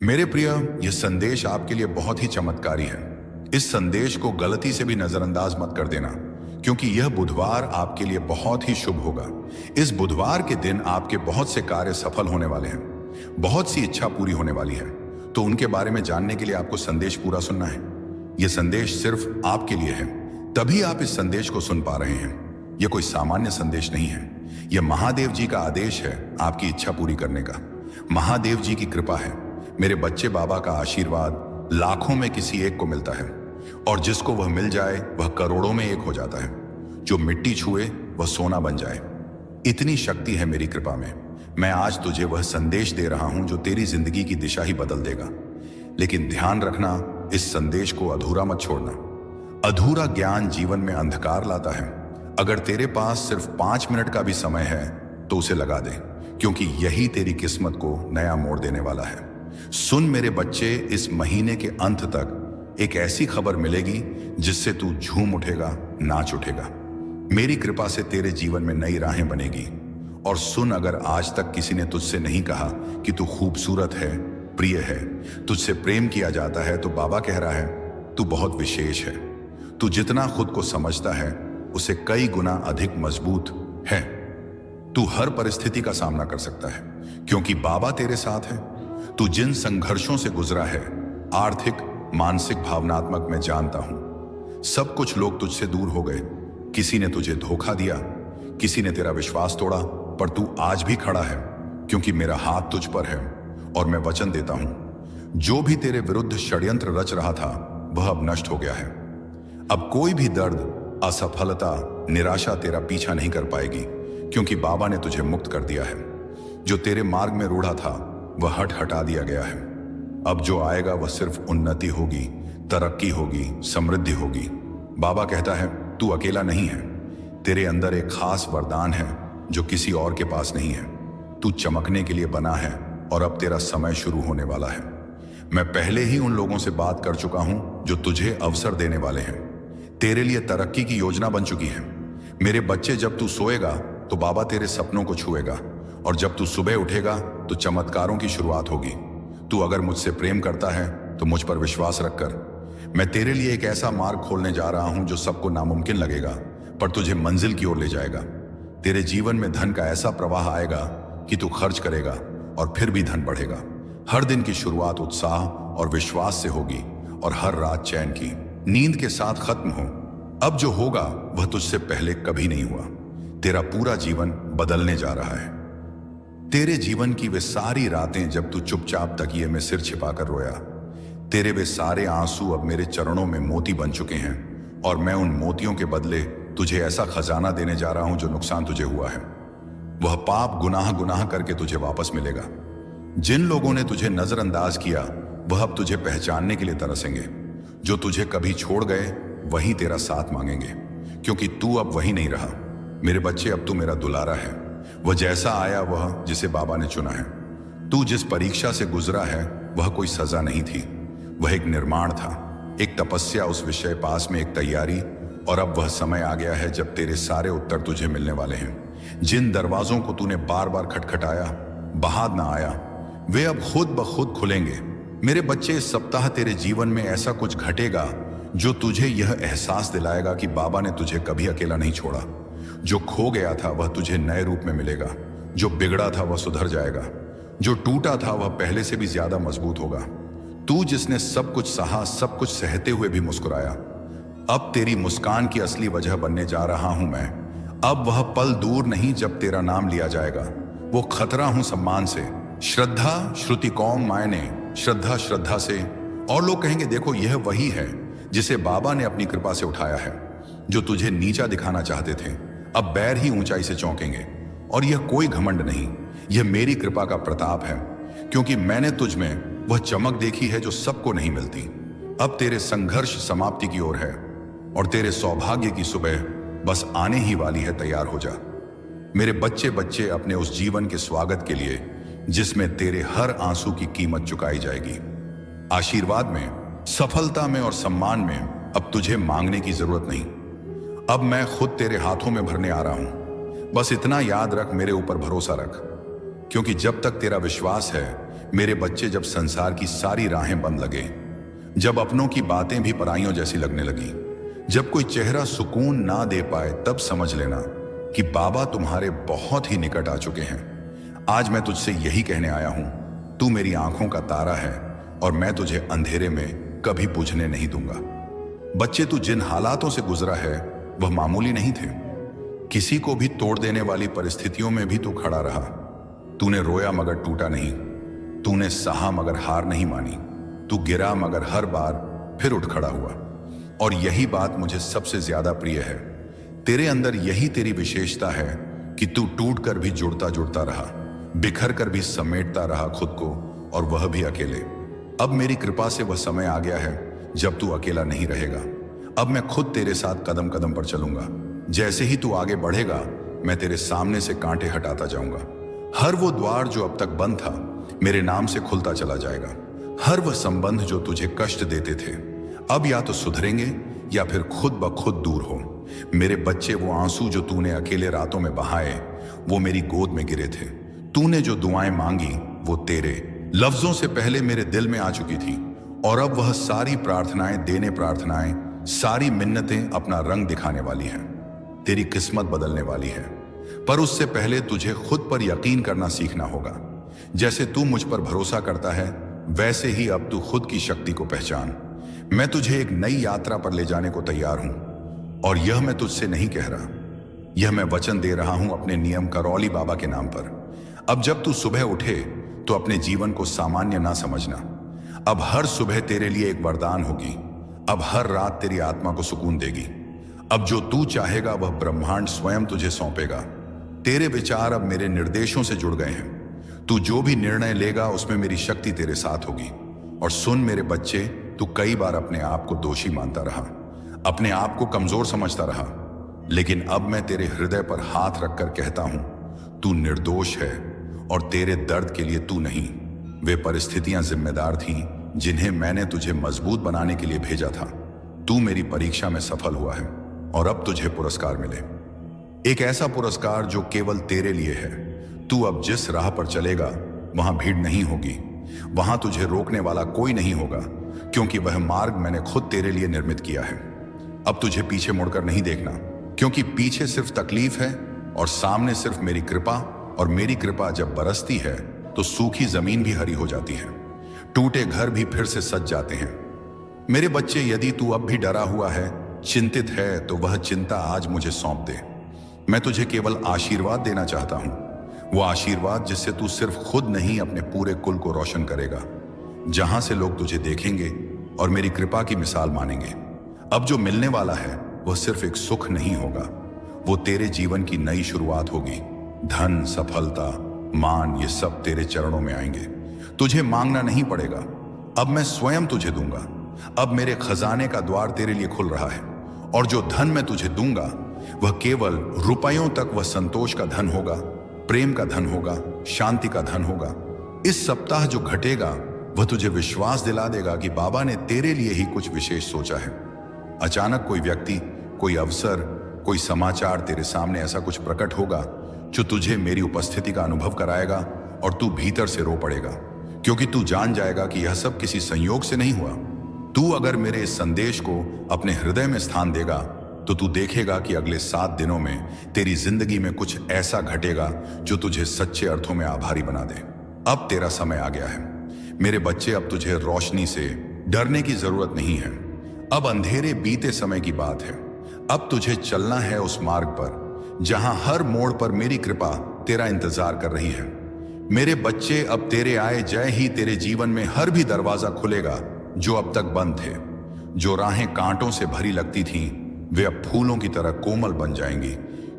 मेरे प्रिय, यह संदेश आपके लिए बहुत ही चमत्कारी है। इस संदेश को गलती से भी नजरअंदाज मत कर देना, क्योंकि यह बुधवार आपके लिए बहुत ही शुभ होगा। इस बुधवार के दिन आपके बहुत से कार्य सफल होने वाले हैं, बहुत सी इच्छा पूरी होने वाली है। तो उनके बारे में जानने के लिए आपको संदेश पूरा सुनना है। यह संदेश सिर्फ आपके लिए है, तभी आप इस संदेश को सुन पा रहे हैं। यह कोई सामान्य संदेश नहीं है, यह महादेव जी का आदेश है आपकी इच्छा पूरी करने का। महादेव जी की कृपा है। मेरे बच्चे बाबा का आशीर्वाद लाखों में किसी एक को मिलता है, और जिसको वह मिल जाए वह करोड़ों में एक हो जाता है। जो मिट्टी छुए वह सोना बन जाए, इतनी शक्ति है मेरी कृपा में। मैं आज तुझे वह संदेश दे रहा हूं जो तेरी जिंदगी की दिशा ही बदल देगा। लेकिन ध्यान रखना, इस संदेश को अधूरा मत छोड़ना। अधूरा ज्ञान जीवन में अंधकार लाता है। अगर तेरे पास सिर्फ 5 मिनट का भी समय है तो उसे लगा दे, क्योंकि यही तेरी किस्मत को नया मोड़ देने वाला है। सुन मेरे बच्चे, इस महीने के अंत तक एक ऐसी खबर मिलेगी जिससे तू झूम उठेगा, नाच उठेगा। मेरी कृपा से तेरे जीवन में नई राहें बनेगी। और सुन, अगर आज तक किसी ने तुझसे नहीं कहा कि तू खूबसूरत है, प्रिय है, तुझसे प्रेम किया जाता है, तो बाबा कह रहा है तू बहुत विशेष है। तू जितना खुद को समझता है उसे कई गुना अधिक मजबूत है। तू हर परिस्थिति का सामना कर सकता है, क्योंकि बाबा तेरे साथ है। तू जिन संघर्षों से गुजरा है, आर्थिक, मानसिक, भावनात्मक, मैं जानता हूं। सब कुछ लोग तुझसे दूर हो गए। किसी ने तुझे धोखा दिया, किसी ने तेरा विश्वास तोड़ा, पर तू आज भी खड़ा है, क्योंकि मेरा हाथ तुझ पर है। और मैं वचन देता हूं, जो भी तेरे विरुद्ध षड्यंत्र रच रहा था वह अब नष्ट हो गया है। अब कोई भी दर्द, असफलता, निराशा तेरा पीछा नहीं कर पाएगी, क्योंकि बाबा ने तुझे मुक्त कर दिया है। जो तेरे मार्ग में रूढ़ा था वह हटा दिया गया है। अब जो आएगा वह सिर्फ उन्नति होगी, तरक्की होगी, समृद्धि होगी। बाबा कहता है तू अकेला नहीं है। तेरे अंदर एक खास वरदान है जो किसी और के पास नहीं है। तू चमकने के लिए बना है, और अब तेरा समय शुरू होने वाला है। मैं पहले ही उन लोगों से बात कर चुका हूं जो तुझे अवसर देने वाले हैं। तेरे लिए तरक्की की योजना बन चुकी है। मेरे बच्चे, जब तू सोएगा तो बाबा तेरे सपनों को छुएगा, और जब तू सुबह उठेगा तो चमत्कारों की शुरुआत होगी। तू अगर मुझसे प्रेम करता है तो मुझ पर विश्वास रखकर मैं तेरे लिए एक ऐसा मार्ग खोलने जा रहा हूं जो सबको नामुमकिन लगेगा, पर तुझे मंजिल की ओर ले जाएगा। तेरे जीवन में धन का ऐसा प्रवाह आएगा कि तू खर्च करेगा और फिर भी धन बढ़ेगा। हर दिन की शुरुआत उत्साह और विश्वास से होगी, और हर रात चैन की नींद के साथ खत्म हो। अब जो होगा वह तुझसे पहले कभी नहीं हुआ। तेरा पूरा जीवन बदलने जा रहा है। तेरे जीवन की वे सारी रातें जब तू चुपचाप तकिए में सिर छिपाकर रोया, तेरे वे सारे आंसू अब मेरे चरणों में मोती बन चुके हैं, और मैं उन मोतियों के बदले तुझे ऐसा खजाना देने जा रहा हूं जो नुकसान तुझे हुआ है वह पाप गुनाह गुनाह करके तुझे वापस मिलेगा। जिन लोगों ने तुझे नजरअंदाज किया वह अब तुझे पहचानने के लिए तरसेंगे। जो तुझे कभी छोड़ गए वही तेरा साथ मांगेंगे, क्योंकि तू अब वही नहीं रहा। मेरे बच्चे, अब तू मेरा दुलारा है। वह जैसा आया वह जिसे बाबा ने चुना है। तू जिस परीक्षा से गुजरा है वह कोई सजा नहीं थी, वह एक निर्माण था, एक तपस्या, उस विषय पास में एक तैयारी। और अब वह समय आ गया है जब तेरे सारे उत्तर तुझे मिलने वाले हैं। जिन दरवाजों को तूने बार बार खटखटाया, बहाद ना आया, वे अब खुद ब खुद खुलेंगे। मेरे बच्चे, इस सप्ताह तेरे जीवन में ऐसा कुछ घटेगा जो तुझे यह एहसास दिलाएगा कि बाबा ने तुझे कभी अकेला नहीं छोड़ा। जो खो गया था वह तुझे नए रूप में मिलेगा। जो बिगड़ा था वह सुधर जाएगा। जो टूटा था वह पहले से भी ज्यादा मजबूत होगा। तू जिसने सब कुछ सहा, सब कुछ सहते हुए भी मुस्कुराया, अब तेरी मुस्कान की असली वजह बनने जा रहा हूं मैं। अब वह पल दूर नहीं जब तेरा नाम लिया जाएगा। वो खतरा हूं सम्मान से। श्रद्धा, श्रुति कौम मायने, श्रद्धा श्रद्धा से। और लोग कहेंगे देखो यह वही है जिसे बाबा ने अपनी कृपा से उठाया है। जो तुझे नीचा दिखाना चाहते थे अब बैर ही ऊंचाई से चौंकेंगे। और यह कोई घमंड नहीं, यह मेरी कृपा का प्रताप है, क्योंकि मैंने तुझ में वह चमक देखी है जो सबको नहीं मिलती। अब तेरे संघर्ष समाप्ति की ओर है, और तेरे सौभाग्य की सुबह बस आने ही वाली है। तैयार हो जा मेरे बच्चे, बच्चे अपने उस जीवन के स्वागत के लिए जिसमें तेरे हर आंसू की कीमत चुकाई जाएगी। आशीर्वाद में, सफलता में और सम्मान में अब तुझे मांगने की जरूरत नहीं। अब मैं खुद तेरे हाथों में भरने आ रहा हूं। बस इतना याद रख, मेरे ऊपर भरोसा रख, क्योंकि जब तक तेरा विश्वास है मेरे बच्चे, जब संसार की सारी राहें बंद लगे, जब अपनों की बातें भी पराइयों जैसी लगने लगी, जब कोई चेहरा सुकून ना दे पाए, तब समझ लेना कि बाबा तुम्हारे बहुत ही निकट आ चुके हैं। आज मैं तुझसे यही कहने आया हूं, तू मेरी आंखों का तारा है और मैं तुझे अंधेरे में कभी बुझने नहीं दूंगा। बच्चे, तू जिन हालातों से गुजरा है वह मामूली नहीं थे। किसी को भी तोड़ देने वाली परिस्थितियों में भी तू खड़ा रहा। तूने रोया मगर टूटा नहीं, तूने सहा मगर हार नहीं मानी, तू गिरा मगर हर बार फिर उठ खड़ा हुआ। और यही बात मुझे सबसे ज्यादा प्रिय है। तेरे अंदर यही तेरी विशेषता है कि तू टूट कर भी जुड़ता जुड़ता रहा, बिखर कर भी समेटता रहा खुद को, और वह भी अकेले। अब मेरी कृपा से वह समय आ गया है जब तू अकेला नहीं रहेगा। अब मैं खुद तेरे साथ कदम कदम पर चलूंगा। जैसे ही तू आगे बढ़ेगा, मैं तेरे सामने से कांटे हटाता जाऊंगा। हर वो द्वार जो अब तक बंद था, मेरे नाम से खुलता चला जाएगा। हर वह संबंध जो तुझे कष्ट देते थे, अब या तो सुधरेंगे या फिर खुद ब खुद दूर हो। मेरे बच्चे, वो आंसू जो तूने अकेले रातों में बहाए, वो मेरी गोद में गिरे थे। तूने जो दुआएं मांगी, वो तेरे लफ्जों से पहले मेरे दिल में आ चुकी थी। और अब वह सारी प्रार्थनाएं, सारी मिन्नतें अपना रंग दिखाने वाली हैं। तेरी किस्मत बदलने वाली है। पर उससे पहले तुझे खुद पर यकीन करना सीखना होगा। जैसे तू मुझ पर भरोसा करता है, वैसे ही अब तू खुद की शक्ति को पहचान। मैं तुझे एक नई यात्रा पर ले जाने को तैयार हूं, और यह मैं तुझसे नहीं कह रहा, यह मैं वचन दे रहा हूं अपने नियम करौली बाबा के नाम पर। अब जब तू सुबह उठे तो अपने जीवन को सामान्य ना समझना। अब हर सुबह तेरे लिए एक वरदान होगी। अब हर रात तेरी आत्मा को सुकून देगी। अब जो तू चाहेगा वह ब्रह्मांड स्वयं तुझे सौंपेगा। तेरे विचार अब मेरे निर्देशों से जुड़ गए हैं। तू जो भी निर्णय लेगा उसमें मेरी शक्ति तेरे साथ होगी। और सुन मेरे बच्चे, तू कई बार अपने आप को दोषी मानता रहा, अपने आप को कमजोर समझता रहा, लेकिन अब मैं तेरे हृदय पर हाथ रखकर कहता हूं, तू निर्दोष है। और तेरे दर्द के लिए तू नहीं, वे परिस्थितियां जिम्मेदार थीं जिन्हें मैंने तुझे मजबूत बनाने के लिए भेजा था। तू मेरी परीक्षा में सफल हुआ है और अब तुझे पुरस्कार मिले, एक ऐसा पुरस्कार जो केवल तेरे लिए है। तू अब जिस राह पर चलेगा वहां भीड़ नहीं होगी, वहां तुझे रोकने वाला कोई नहीं होगा, क्योंकि वह मार्ग मैंने खुद तेरे लिए निर्मित किया है। अब तुझे पीछे मुड़कर नहीं देखना, क्योंकि पीछे सिर्फ तकलीफ है और सामने सिर्फ मेरी कृपा। और मेरी कृपा जब बरसती है तो सूखी जमीन भी हरी हो जाती है, टूटे घर भी फिर से सज जाते हैं। मेरे बच्चे, यदि तू अब भी डरा हुआ है, चिंतित है, तो वह चिंता आज मुझे सौंप दे। मैं तुझे केवल आशीर्वाद देना चाहता हूं, वो आशीर्वाद जिससे तू सिर्फ खुद नहीं अपने पूरे कुल को रोशन करेगा, जहां से लोग तुझे देखेंगे और मेरी कृपा की मिसाल मानेंगे। अब जो मिलने वाला है वह सिर्फ एक सुख नहीं होगा, वो तेरे जीवन की नई शुरुआत होगी। धन, सफलता, मान, ये सब तेरे चरणों में आएंगे। तुझे मांगना नहीं पड़ेगा, अब मैं स्वयं तुझे दूंगा। अब मेरे खजाने का द्वार तेरे लिए खुल रहा है, और जो धन मैं तुझे दूंगा वह केवल रुपयों तक वह संतोष का धन होगा, प्रेम का धन होगा, शांति का धन होगा। इस सप्ताह जो घटेगा वह तुझे विश्वास दिला देगा कि बाबा ने तेरे लिए ही कुछ विशेष सोचा है। अचानक कोई व्यक्ति, कोई अवसर, कोई समाचार तेरे सामने ऐसा कुछ प्रकट होगा जो तुझे मेरी उपस्थिति का अनुभव कराएगा, और तू भीतर से रो पड़ेगा, क्योंकि तू जान जाएगा कि यह सब किसी संयोग से नहीं हुआ। तू अगर मेरे इस संदेश को अपने हृदय में स्थान देगा तो तू देखेगा कि अगले 7 दिनों में तेरी जिंदगी में कुछ ऐसा घटेगा जो तुझे सच्चे अर्थों में आभारी बना दे। अब तेरा समय आ गया है मेरे बच्चे। अब तुझे रोशनी से डरने की जरूरत नहीं है। अब अंधेरे बीते समय की बात है। अब तुझे चलना है उस मार्ग पर जहां हर मोड़ पर मेरी कृपा तेरा इंतजार कर रही है। मेरे बच्चे, अब तेरे आए जय ही तेरे जीवन में हर भी दरवाजा खुलेगा जो अब तक बंद थे। जो राहें कांटों से भरी लगती थीं, वे अब फूलों की तरह कोमल बन जाएंगी,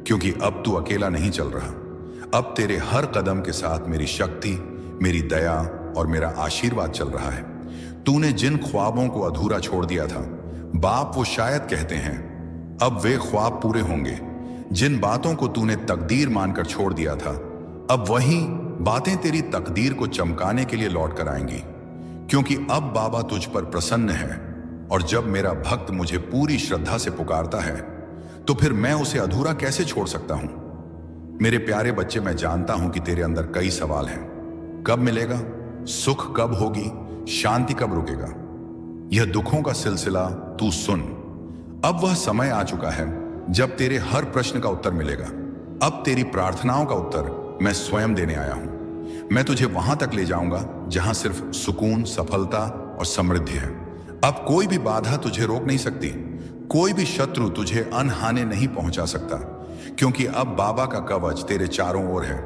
क्योंकि अब तू अकेला नहीं चल रहा। अब तेरे हर कदम के साथ मेरी शक्ति, मेरी दया और मेरा आशीर्वाद चल रहा है। तूने जिन ख्वाबों को अधूरा छोड़ दिया था, बाप वो शायद कहते हैं, अब वे ख्वाब पूरे होंगे। जिन बातों को तूने तकदीर मानकर छोड़ दिया था, अब वही बातें तेरी तकदीर को चमकाने के लिए लौट कर आएंगी, क्योंकि अब बाबा तुझ पर प्रसन्न है। और जब मेरा भक्त मुझे पूरी श्रद्धा से पुकारता है तो फिर मैं उसे अधूरा कैसे छोड़ सकता हूं। मेरे प्यारे बच्चे, मैं जानता हूं कि तेरे अंदर कई सवाल हैं। कब मिलेगा, सुख कब होगी, शांति कब रुकेगा, यह दुखों का सिलसिला तू सुन। अब वह समय आ चुका है जब तेरे हर प्रश्न का उत्तर मिलेगा। अब तेरी प्रार्थनाओं का उत्तर मैं स्वयं देने आया हूं। मैं तुझे वहां तक ले जाऊंगा जहां सिर्फ सुकून, सफलता और समृद्धि है। अब कोई भी बाधा तुझे रोक नहीं सकती, कोई भी शत्रु तुझे अनहाने नहीं पहुंचा सकता, क्योंकि अब बाबा का कवच तेरे चारों ओर है।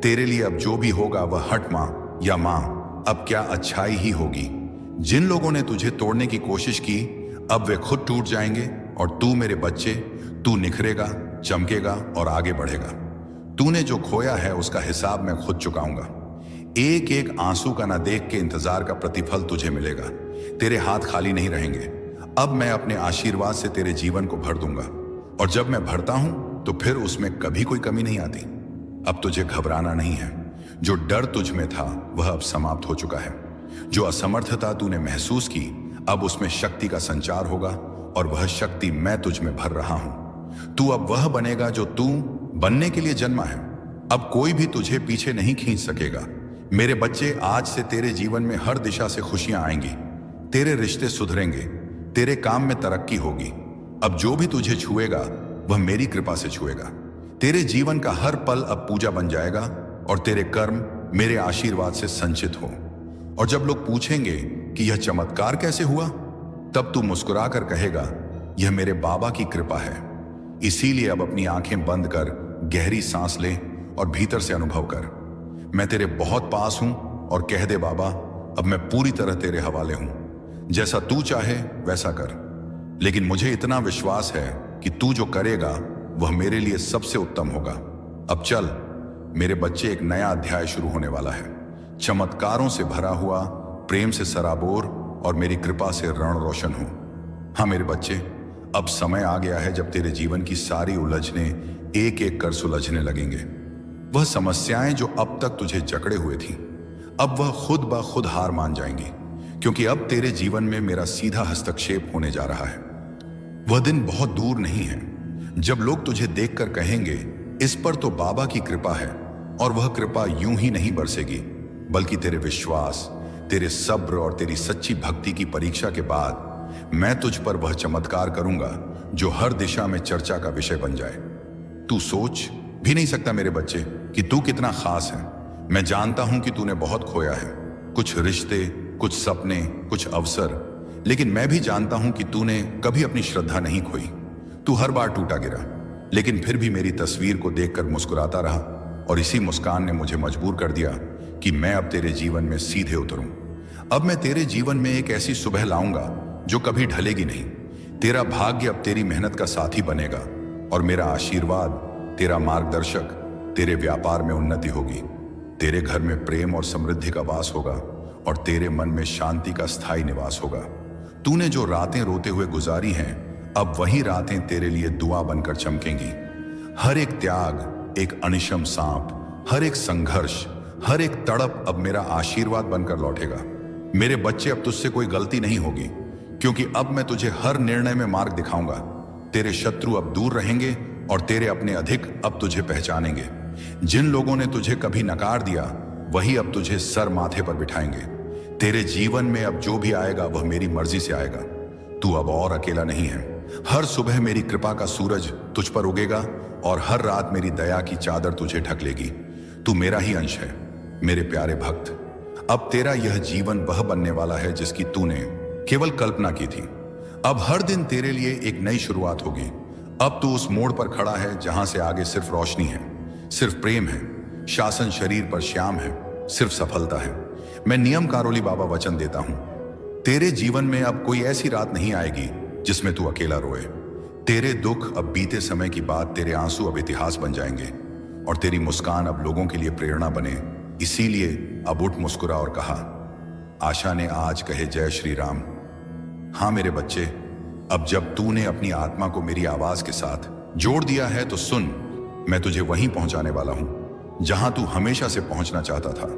तेरे लिए अब जो भी होगा वह हट मां या मां, अब क्या अच्छाई ही होगी। जिन लोगों ने तुझे तोड़ने की कोशिश की, अब वे खुद टूट जाएंगे और तू मेरे बच्चे, तू निखरेगा, चमकेगा और आगे बढ़ेगा। तूने जो खोया है उसका हिसाब मैं खुद चुकाऊंगा। एक एक आंसू का ना देख के इंतजार का प्रतिफल तुझे मिलेगा। तेरे हाथ खाली नहीं रहेंगे। अब मैं अपने आशीर्वाद से तेरे जीवन को भर दूंगा, और जब मैं भरता हूं तो फिर उसमें कभी कोई कमी नहीं आती। अब तुझे घबराना नहीं है। जो डर तुझ में था वह अब समाप्त हो चुका है। जो असमर्थता तूने महसूस की, अब उसमें शक्ति का संचार होगा, और वह शक्ति मैं तुझ में भर रहा हूं। तू अब वह बनेगा जो तू बनने के लिए जन्मा है। अब कोई भी तुझे पीछे नहीं खींच सकेगा। मेरे बच्चे, आज से तेरे जीवन में हर दिशा से खुशियां आएंगी। तेरे रिश्ते सुधरेंगे, तेरे काम में तरक्की होगी। अब जो भी तुझे छुएगा वह मेरी कृपा से छुएगा। तेरे जीवन का हर पल अब पूजा बन जाएगा, और तेरे कर्म मेरे आशीर्वाद से संचित हो। और जब लोग पूछेंगे कि यह चमत्कार कैसे हुआ, तब तू मुस्कुरा कर कहेगा, यह मेरे बाबा की कृपा है। इसीलिए अब अपनी आंखें बंद कर गहरी सांस ले और भीतर से अनुभव कर, मैं तेरे बहुत पास हूं, और कह दे, बाबा अब मैं पूरी तरह तेरे हवाले हूं। जैसा तू चाहे वैसा कर, लेकिन मुझे इतना विश्वास है कि तू जो करेगा वह मेरे लिए सबसे उत्तम होगा। अब चल मेरे बच्चे, एक नया अध्याय शुरू होने वाला है। चमत्कारों से भरा हुआ, प्रेम से सराबोर, और मेरी कृपा से रण रोशन हो। हाँ मेरे बच्चे, अब समय आ गया है जब तेरे जीवन की सारी उलझने एक एक कर सुलझने लगेंगे। वह समस्याएं जो अब तक तुझे जकड़े हुए थी, अब वह खुद ब खुद हार मान जाएंगी, क्योंकि अब तेरे जीवन में मेरा सीधा हस्तक्षेप होने जा रहा है। वह दिन बहुत दूर नहीं है जब लोग तुझे देखकर कहेंगे, इस पर तो बाबा की कृपा है। और वह कृपा यूं ही नहीं बरसेगी, बल्कि तेरे विश्वास, तेरे सब्र और तेरी सच्ची भक्ति की परीक्षा के बाद मैं तुझ पर वह चमत्कार करूंगा जो हर दिशा में चर्चा का विषय बन जाए। तू सोच भी नहीं सकता मेरे बच्चे कि तू कितना खास है। मैं जानता हूं कि तूने बहुत खोया है, कुछ रिश्ते, कुछ सपने, कुछ अवसर, लेकिन मैं भी जानता हूं कि तूने कभी अपनी श्रद्धा नहीं खोई। तू हर बार टूटा गिरा, लेकिन फिर भी मेरी तस्वीर को देखकर मुस्कुराता रहा, और इसी मुस्कान ने मुझे मजबूर कर दिया कि मैं अब तेरे जीवन में सीधे उतरूं। अब मैं तेरे जीवन में एक ऐसी सुबह लाऊंगा जो कभी ढलेगी नहीं। तेरा भाग्य अब तेरी मेहनत का साथी बनेगा, और मेरा आशीर्वाद तेरा मार्गदर्शक। तेरे व्यापार में उन्नति होगी, तेरे घर में प्रेम और समृद्धि का वास होगा, और तेरे मन में शांति का स्थायी निवास होगा। तूने जो रातें रोते हुए गुजारी हैं, अब वही रातें तेरे लिए दुआ बनकर चमकेंगी। हर एक त्याग, एक अनिशम सांप, हर एक संघर्ष, हर एक तड़प अब मेरा आशीर्वाद बनकर लौटेगा। मेरे बच्चे, अब तुझसे कोई गलती नहीं होगी, क्योंकि अब मैं तुझे हर निर्णय में मार्ग दिखाऊंगा। तेरे शत्रु अब दूर रहेंगे, और तेरे अपने अधिक अब तुझे पहचानेंगे। जिन लोगों ने तुझे कभी नकार दिया, वही अब तुझे सर माथे पर बिठाएंगे। तेरे जीवन में अब जो भी आएगा वह मेरी मर्जी से आएगा। तू अब और अकेला नहीं है। हर सुबह मेरी कृपा का सूरज तुझ पर उगेगा, और हर रात मेरी दया की चादर तुझे ढक लेगी। तू मेरा ही अंश है मेरे प्यारे भक्त। अब तेरा यह जीवन वह बनने वाला है जिसकी तूने केवल कल्पना की थी। अब हर दिन तेरे लिए एक नई शुरुआत होगी। अब तू उस मोड़ पर खड़ा है जहां से आगे सिर्फ रोशनी है, सिर्फ प्रेम है, शासन शरीर पर श्याम है, सिर्फ सफलता है। मैं नियम कारोली बाबा वचन देता हूं, तेरे जीवन में अब कोई ऐसी रात नहीं आएगी जिसमें तू अकेला रोए। तेरे दुख अब बीते समय की बात, तेरे आंसू अब इतिहास बन जाएंगे, और तेरी मुस्कान अब लोगों के लिए प्रेरणा बने। इसीलिए अब उठ, मुस्कुरा और कहा, आशा ने आज कहे जय श्री राम। हाँ मेरे बच्चे, अब जब तूने अपनी आत्मा को मेरी आवाज के साथ जोड़ दिया है तो सुन, मैं तुझे वहीं पहुंचाने वाला हूं जहां तू हमेशा से पहुंचना चाहता था।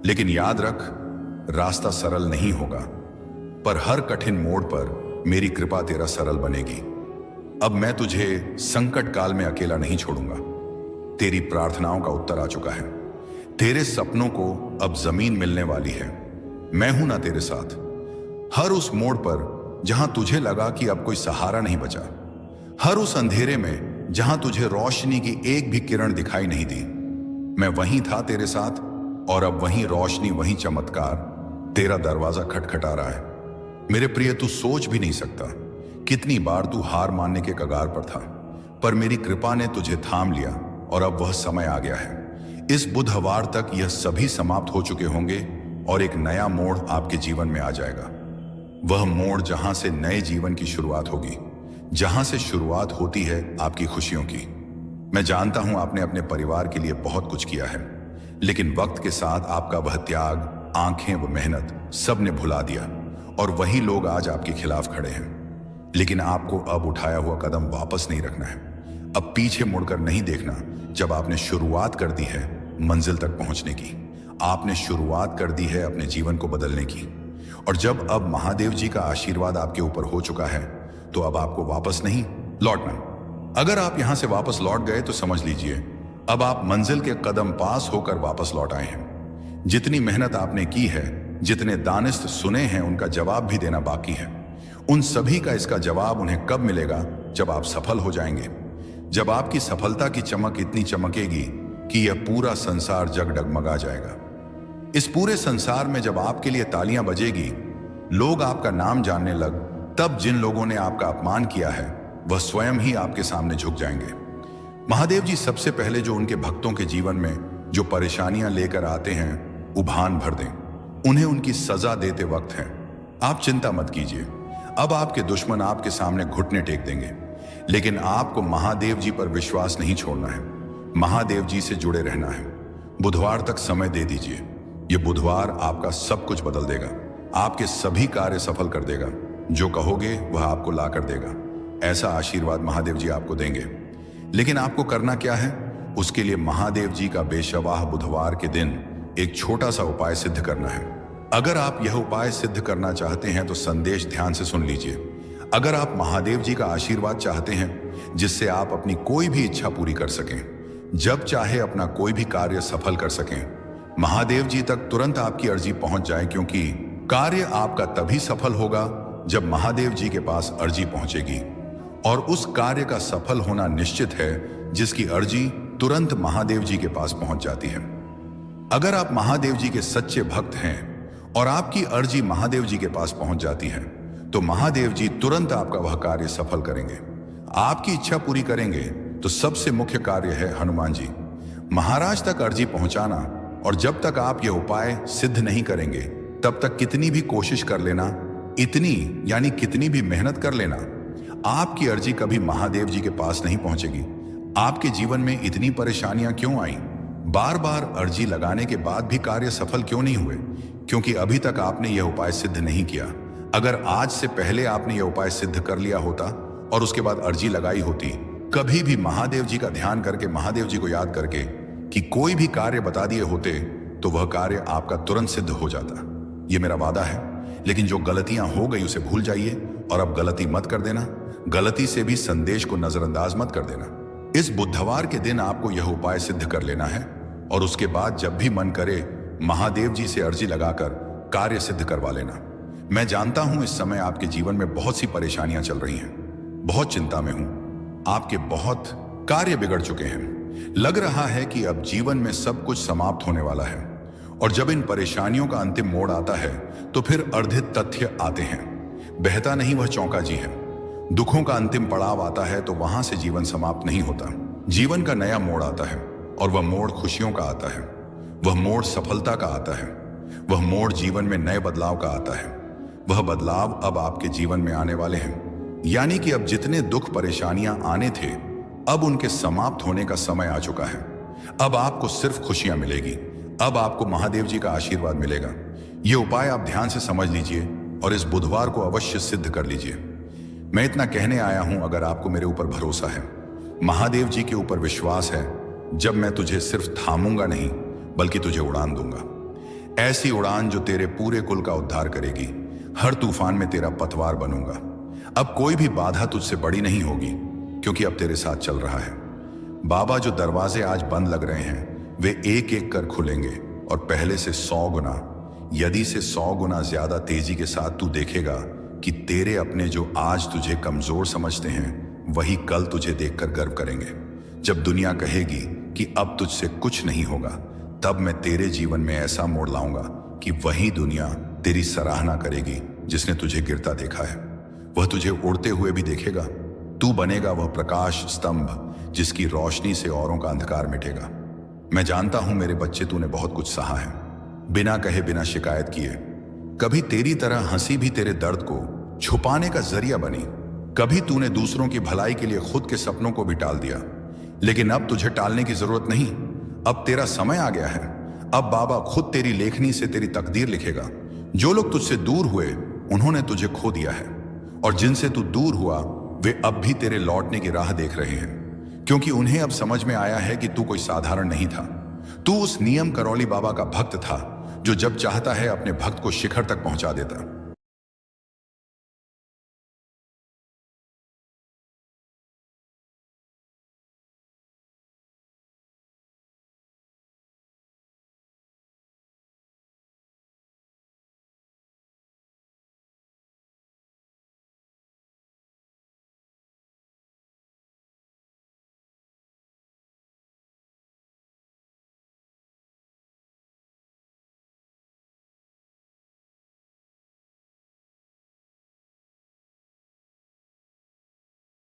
लेकिन याद रख, रास्ता सरल नहीं होगा, पर हर कठिन मोड़ पर मेरी कृपा तेरा सरल बनेगी। अब मैं तुझे संकट काल में अकेला नहीं छोड़ूंगा। तेरी प्रार्थनाओं का उत्तर आ चुका है। तेरे सपनों को अब जमीन मिलने वाली है। मैं हूं ना तेरे साथ। हर उस मोड़ पर जहां तुझे लगा कि अब कोई सहारा नहीं बचा, हर उस अंधेरे में जहां तुझे रोशनी की एक भी किरण दिखाई नहीं दी, मैं वहीं था तेरे साथ। और अब वहीं रोशनी, वहीं चमत्कार तेरा दरवाजा खटखटा रहा है। मेरे प्रिय, तू सोच भी नहीं सकता कितनी बार तू हार मानने के कगार पर था, पर मेरी कृपा ने तुझे थाम लिया और अब वह समय आ गया है। इस बुधवार तक यह सभी समाप्त हो चुके होंगे और एक नया मोड़ आपके जीवन में आ जाएगा। वह मोड़ जहां से नए जीवन की शुरुआत होगी, जहां से शुरुआत होती है आपकी खुशियों की। मैं जानता हूं आपने अपने परिवार के लिए बहुत कुछ किया है, लेकिन वक्त के साथ आपका वह त्याग, आंखें व मेहनत सब ने भुला दिया और वही लोग आज आपके खिलाफ खड़े हैं। लेकिन आपको अब उठाया हुआ कदम वापस नहीं रखना है। अब पीछे मुड़कर नहीं देखना। जब आपने शुरुआत कर दी है मंजिल तक पहुंचने की, आपने शुरुआत कर दी है अपने जीवन को बदलने की, और जब अब महादेव जी का आशीर्वाद आपके ऊपर हो चुका है, तो अब आपको वापस नहीं लौटना। अगर आप यहां से वापस लौट गए तो समझ लीजिए अब आप मंजिल के कदम पास होकर वापस लौट आए हैं। जितनी मेहनत आपने की है, जितने दानिस्त सुने हैं, उनका जवाब भी देना बाकी है। उन सभी का इसका जवाब उन्हें कब मिलेगा? जब आप सफल हो जाएंगे, जब आपकी सफलता की चमक इतनी चमकेगी कि यह पूरा संसार जग डगमगा जाएगा। इस पूरे संसार में जब आपके लिए तालियां बजेगी, लोग आपका नाम जानने लग, तब जिन लोगों ने आपका अपमान किया है वह स्वयं ही आपके सामने झुक जाएंगे। महादेव जी सबसे पहले जो उनके भक्तों के जीवन में जो परेशानियां लेकर आते हैं, उभान भर दें। उन्हें उनकी सजा देते वक्त है। आप चिंता मत कीजिए। अब आपके दुश्मन आपके सामने घुटने टेक देंगे, लेकिन आपको महादेव जी पर विश्वास नहीं छोड़ना है। महादेव जी से जुड़े रहना है। बुधवार तक समय दे दीजिए। यह बुधवार आपका सब कुछ बदल देगा, आपके सभी कार्य सफल कर देगा। जो कहोगे वह आपको ला कर देगा। ऐसा आशीर्वाद महादेव जी आपको देंगे। लेकिन आपको करना क्या है? उसके लिए महादेव जी का बेशवाह बुधवार के दिन एक छोटा सा उपाय सिद्ध करना है। अगर आप यह उपाय सिद्ध करना चाहते हैं तो संदेश ध्यान से सुन लीजिए। अगर आप महादेव जी का आशीर्वाद चाहते हैं जिससे आप अपनी कोई भी इच्छा पूरी कर सकें, जब चाहे अपना कोई भी कार्य सफल कर सकें, महादेव जी तक तुरंत आपकी अर्जी पहुंच जाए, क्योंकि कार्य आपका तभी सफल होगा जब महादेव जी के पास अर्जी पहुंचेगी। और उस कार्य का सफल होना निश्चित है जिसकी अर्जी तुरंत महादेव जी के पास पहुंच जाती है। अगर आप महादेव जी के सच्चे भक्त हैं और आपकी अर्जी महादेव जी के पास पहुंच जाती है, तो महादेव जी तुरंत आपका वह कार्य सफल करेंगे, आपकी इच्छा पूरी करेंगे। तो सबसे मुख्य कार्य है हनुमान जी महाराज तक अर्जी पहुंचाना। और जब तक आप यह उपाय सिद्ध नहीं करेंगे, तब तक कितनी भी कोशिश कर लेना, कितनी भी मेहनत कर लेना, आपकी अर्जी कभी महादेव जी के पास नहीं पहुंचेगी। आपके जीवन में इतनी परेशानियां क्यों आई? बार बार अर्जी लगाने के बाद भी कार्य सफल क्यों नहीं हुए? क्योंकि अभी तक आपने यह उपाय सिद्ध नहीं किया। अगर आज से पहले आपने यह उपाय सिद्ध कर लिया होता और उसके बाद अर्जी लगाई होती, कभी भी महादेव जी का ध्यान करके, महादेव जी को याद करके कि कोई भी कार्य बता दिए होते, तो वह कार्य आपका तुरंत सिद्ध हो जाता। यह मेरा वादा है। लेकिन जो गलतियां हो गई उसे भूल जाइए और अब गलती मत कर देना। गलती से भी संदेश को नजरअंदाज मत कर देना। इस बुधवार के दिन आपको यह उपाय सिद्ध कर लेना है और उसके बाद जब भी मन करे महादेव जी से अर्जी लगाकर कार्य सिद्ध करवा लेना। मैं जानता हूं इस समय आपके जीवन में बहुत सी परेशानियां चल रही हैं, बहुत चिंता में हूं, आपके बहुत कार्य बिगड़ चुके हैं। लग रहा है कि अब जीवन में सब कुछ समाप्त होने वाला है। और जब इन परेशानियों का अंतिम मोड़ आता है तो फिर अर्धित तथ्य आते हैं। बहता नहीं वह चौका जी है। दुखों का अंतिम पड़ाव आता है तो वहां से जीवन समाप्त नहीं होता। जीवन का नया मोड़ आता है और वह मोड़ खुशियों का आता है, वह मोड़ सफलता का आता है, वह मोड़ जीवन में नए बदलाव का आता है। वह बदलाव अब आपके जीवन में आने वाले हैं। यानी कि अब जितने दुख परेशानियां आने थे, अब उनके समाप्त होने का समय आ चुका है। अब आपको सिर्फ खुशियां मिलेगी। अब आपको महादेव जी का आशीर्वाद मिलेगा। यह उपाय आप ध्यान से समझ लीजिए और इस बुधवार को अवश्य सिद्ध कर लीजिए। मैं इतना कहने आया हूं, अगर आपको मेरे ऊपर भरोसा है, महादेव जी के ऊपर विश्वास है, जब मैं तुझे सिर्फ थामूंगा नहीं बल्कि तुझे उड़ान दूंगा। ऐसी उड़ान जो तेरे पूरे कुल का उद्धार करेगी। हर तूफान में तेरा पतवार बनूंगा। अब कोई भी बाधा तुझसे बड़ी नहीं होगी, क्योंकि अब तेरे साथ चल रहा है। बाबा जो दरवाजे आज बंद लग रहे हैं, वे एक एक कर खुलेंगे और पहले से 100 गुना, यदि से 100 गुना ज्यादा तेजी के साथ तू देखेगा कि तेरे अपने जो आज तुझे कमजोर समझते हैं वही कल तुझे देखकर गर्व करेंगे। जब दुनिया कहेगी कि अब तुझसे कुछ नहीं होगा, तब मैं तेरे जीवन में ऐसा मोड़ लाऊंगा कि वही दुनिया तेरी सराहना करेगी जिसने तुझे गिरता देखा है। वह तुझे उड़ते हुए भी देखेगा। तू बनेगा वह प्रकाश स्तंभ जिसकी रोशनी से औरों का अंधकार मिटेगा। मैं जानता हूं मेरे बच्चे, तूने बहुत कुछ सहा है, बिना कहे बिना शिकायत किए। कभी तेरी तरह हंसी भी तेरे दर्द को छुपाने का जरिया बनी। कभी तूने दूसरों की भलाई के लिए खुद के सपनों को भी टाल दिया, लेकिन अब तुझे टालने की जरूरत नहीं। अब तेरा समय आ गया है। अब बाबा खुद तेरी लेखनी से तेरी तकदीर लिखेगा। जो लोग तुझसे दूर हुए उन्होंने तुझे खो दिया है, और जिनसे तू दूर हुआ वे अब भी तेरे लौटने की राह देख रहे हैं, क्योंकि उन्हें अब समझ में आया है कि तू कोई साधारण नहीं था। तू उस नियम करौली बाबा का भक्त था जो जब चाहता है अपने भक्त को शिखर तक पहुंचा देता।